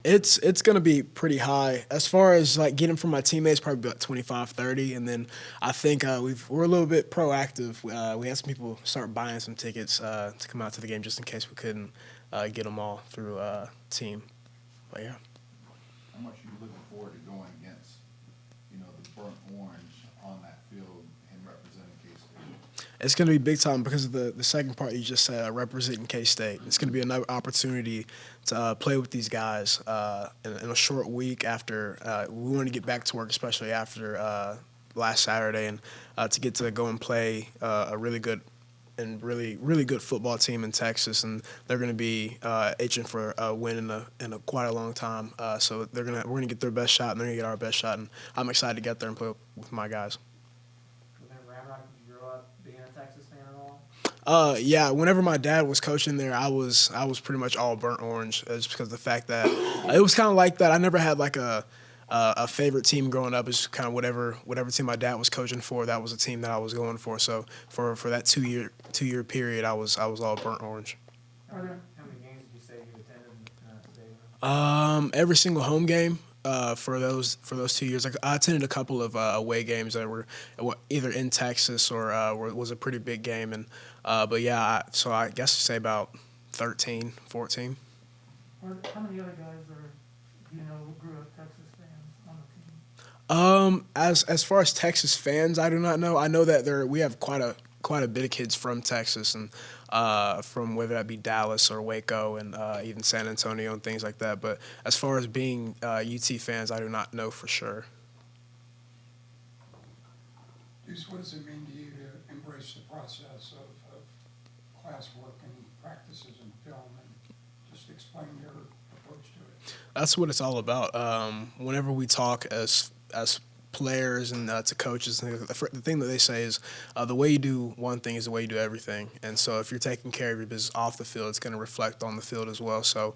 It's gonna be pretty high as far as like getting from my teammates, probably about 25, 30, and then I think we're a little bit proactive. We had some people start buying some tickets to come out to the game just in case we couldn't get them all through team. But yeah. How much are you looking forward to going against, the burnt orange on that field and representing K-State? It's going to be big time because of the second part you just said, representing K-State. It's going to be another opportunity to play with these guys in a short week after we want to get back to work, especially after last Saturday, and to get to go and play a really good and really good football team in Texas, and they're going to be itching for a win in a quite a long time. So we're gonna get their best shot, and they're gonna get our best shot, and I'm excited to get there and play with my guys. Within Ramrock, did you grow up being a Texas fan at all? Yeah. Whenever my dad was coaching there, I was pretty much all burnt orange, just because of the fact that it was kind of like that. I never had like a favorite team growing up. It's kind of whatever team my dad was coaching for. That was a team that I was going for. So for that two year period, I was all burnt orange. How many games did you say you attended in the stadium? Every single home game. For those 2 years, like, I attended a couple of away games that were either in Texas or was a pretty big game, and but yeah, so I guess say about 13, 14. How many other guys who grew up Texas fans on the team? As far as Texas fans, I do not know. I know that we have quite a bit of kids from Texas, and from whether that be Dallas or Waco, and even San Antonio and things like that. But as far as being UT fans, I do not know for sure. Deuce, what does it mean to you to embrace the process of classwork and practices and film, and just explain your approach to it? That's what it's all about. Whenever we talk as players and to coaches, the thing that they say is the way you do one thing is the way you do everything. And so if you're taking care of your business off the field, it's going to reflect on the field as well. So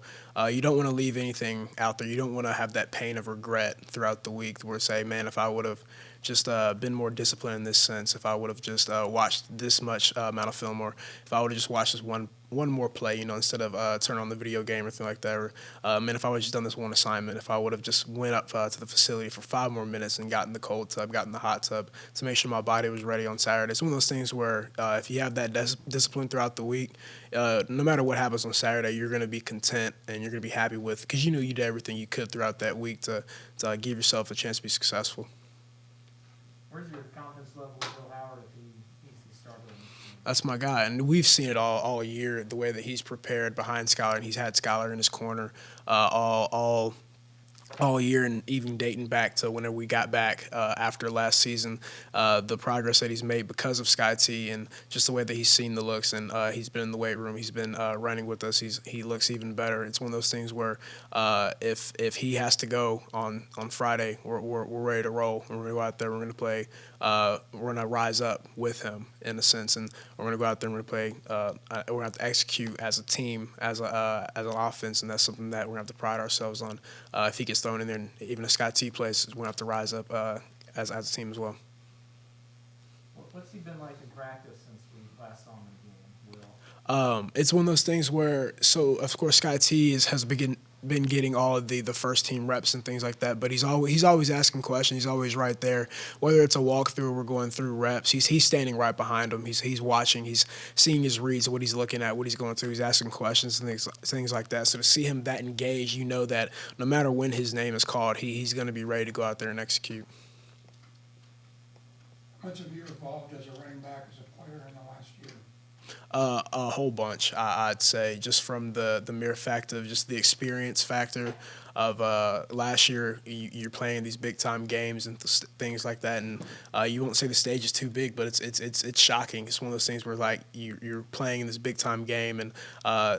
you don't want to leave anything out there. You don't want to have that pain of regret throughout the week where say, man, if I would have just been more disciplined in this sense, if I would have just watched this much amount of film, or if I would have just watched this one more play, instead of turn on the video game or anything like that, or man, if I would have just done this one assignment, if I would have just went up to the facility for 5 more minutes and gotten the cold tub, gotten the hot tub to make sure my body was ready on Saturday. It's one of those things where if you have that discipline throughout the week, no matter what happens on Saturday, you're going to be content and you're going to be happy with, because you did everything you could throughout that week to give yourself a chance to be successful. Where's your confidence level with Will Howard if he's started on this team? That's my guy, and we've seen it all year. The way that he's prepared behind Skylar, and he's had Skylar in his corner all year, and even dating back to whenever we got back after last season, the progress that he's made because of Sky T, and just the way that he's seen the looks, and he's been in the weight room, he's been running with us, he looks even better. It's one of those things where if he has to go on Friday, we're ready to roll. We're going to go out there, we're going to play, we're going to rise up with him in a sense, and we're going to go out there and we're going to play, we're going to have to execute as a team, as an offense, and that's something that we're going to have to pride ourselves on. If he gets thrown in there, and even if Scott T plays, we're going to have to rise up as a team as well. What's he been like in practice since we last saw him in the game, Will? It's one of those things where, so of course Sky T has been getting all of the first team reps and things like that, but he's always asking questions. He's always right there, whether it's a walkthrough or we're going through reps. He's standing right behind him. He's watching. He's seeing his reads, what he's looking at, what he's going through. He's asking questions and things like that. So to see him that engaged, that no matter when his name is called, he's going to be ready to go out there and execute. How much have you evolved as a running back, as a player in the last year? A whole bunch, I'd say, just from the mere fact of just the experience factor of last year. You're playing these big time games and things like that, and you won't say the stage is too big, but it's shocking. It's one of those things where like you're playing in this big time game, and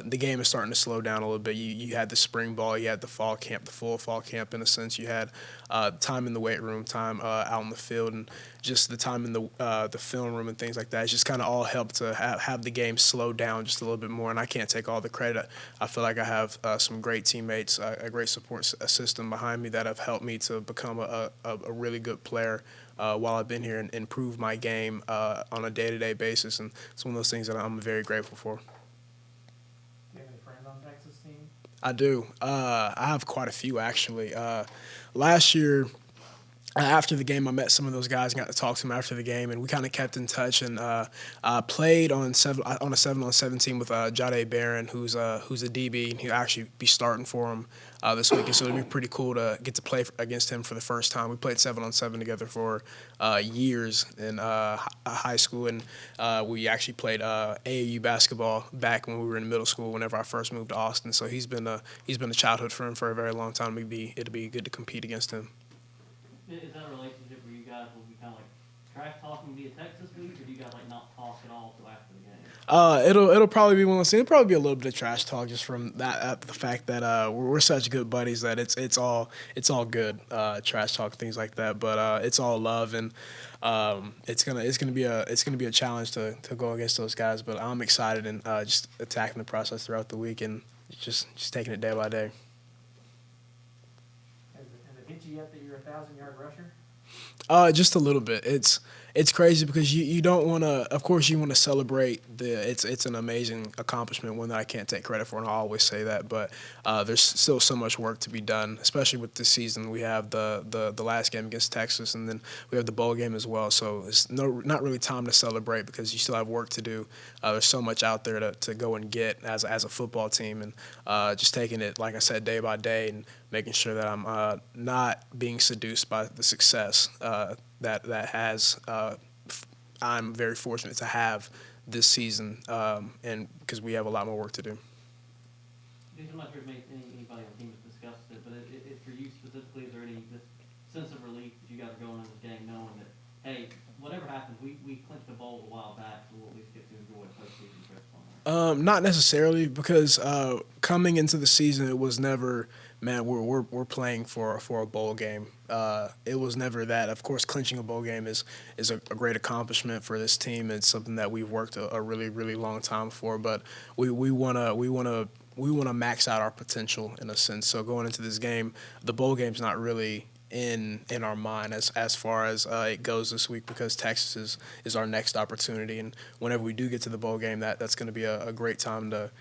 the game is starting to slow down a little bit. You had the spring ball, you had the fall camp, the full fall camp in a sense. You had time in the weight room, time out in the field, and just the time in the film room and things like that. It's just kind of all helped to have the game slow down just a little bit more. And I can't take all the credit. I feel like I have some great teammates, a great support system behind me that have helped me to become a really good player while I've been here, and improve my game on a day-to-day basis. And it's one of those things that I'm very grateful for. Do you have any friends on Texas team? I do. I have quite a few actually. Last year, after the game, I met some of those guys and got to talk to them after the game, and we kind of kept in touch. And I played on a 7-on-7 team with Jade Barron, who's a DB, and he'll actually be starting for him this week. And so it'd be pretty cool to get to play against him for the first time. We played 7-on-7 together for years in high school, and we actually played AAU basketball back when we were in middle school. Whenever I first moved to Austin, so he's been a childhood friend for a very long time. It'd be good to compete against him. Is that a relationship where you guys will be kind of like trash talking via text this week, or do you guys like not talk at all till after the game? It'll probably be one of those things. It'll probably be a little bit of trash talk just from that the fact that we're such good buddies that it's all good trash talk, things like that. But it's all love, and it's gonna be a challenge to go against those guys. But I'm excited and just attacking the process throughout the week and just taking it day by day. Has it hit you yet that you're a 1,000-yard rusher? Just a little bit. It's crazy because you don't want to. Of course, you want to celebrate it's an amazing accomplishment, one that I can't take credit for, and I always say that. But there's still so much work to be done, especially with this season. We have the last game against Texas, and then we have the bowl game as well. So it's not really time to celebrate because you still have work to do. There's so much out there to go and get as a football team, and just taking it, like I said, day by day, and making sure that I'm not being seduced by the success that has I'm very fortunate to have this season, and because we have a lot more work to do. I'm not sure if anybody on the team has discussed it, but for you specifically, is there any sense of relief that you guys are going into this game knowing that, hey, whatever happens, we clinched the bowl a while back, so we'll at least get to enjoy postseason trips on that? Not necessarily, because coming into the season, it was never, man, we're playing for a bowl game. It was never that. Of course, clinching a bowl game is a great accomplishment for this team. It's something that we've worked a really, really long time for. But we wanna max out our potential in a sense. So going into this game, the bowl game's not really in our mind as far as it goes this week, because Texas is our next opportunity, and whenever we do get to the bowl game, that's going to be a great time to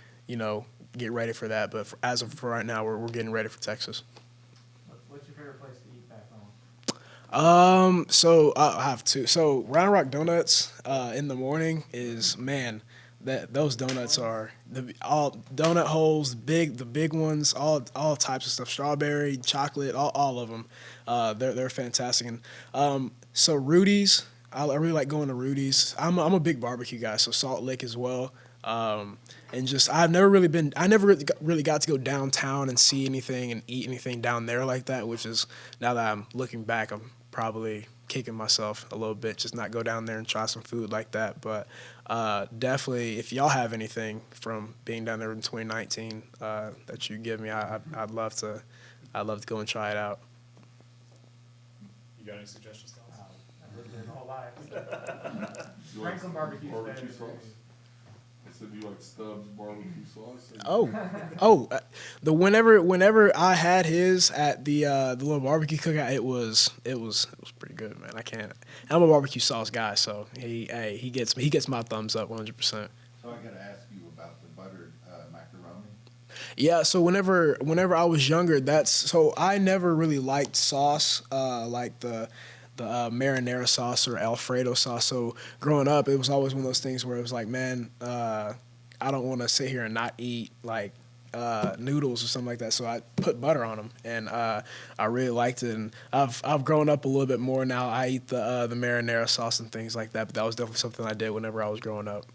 get ready for that. But as of right now, we're getting ready for Texas. What's your favorite place to eat back home? So I have two. So Round Rock Donuts in the morning is, man, those donuts are all donut holes, the big ones, all types of stuff, strawberry, chocolate, all of them. They're fantastic. And so Rudy's, I really like going to Rudy's. I'm a big barbecue guy, so Salt Lick as well. And just I never really got to go downtown and see anything and eat anything down there like that, which is, now that I'm looking back, I'm probably kicking myself a little bit, just not go down there and try some food like that. But definitely, if y'all have anything from being down there in 2019 that you give me, I'd love to go and try it out. You got any suggestions, Tom? I've lived there my whole life. Franklin barbecue is barbecue better sauce? than I said, do you like Stubbs barbecue sauce? Whenever I had his at the little barbecue cookout, it was pretty good, man. I'm a barbecue sauce guy, so he gets my thumbs up 100%. So I gotta ask you about the buttered macaroni. Yeah, so whenever I was younger, I never really liked sauce, like the marinara sauce or Alfredo sauce. So growing up, it was always one of those things where it was like, man, I don't want to sit here and not eat like noodles or something like that. So I put butter on them, and I really liked it. And I've grown up a little bit more now. I eat the marinara sauce and things like that. But that was definitely something I did whenever I was growing up.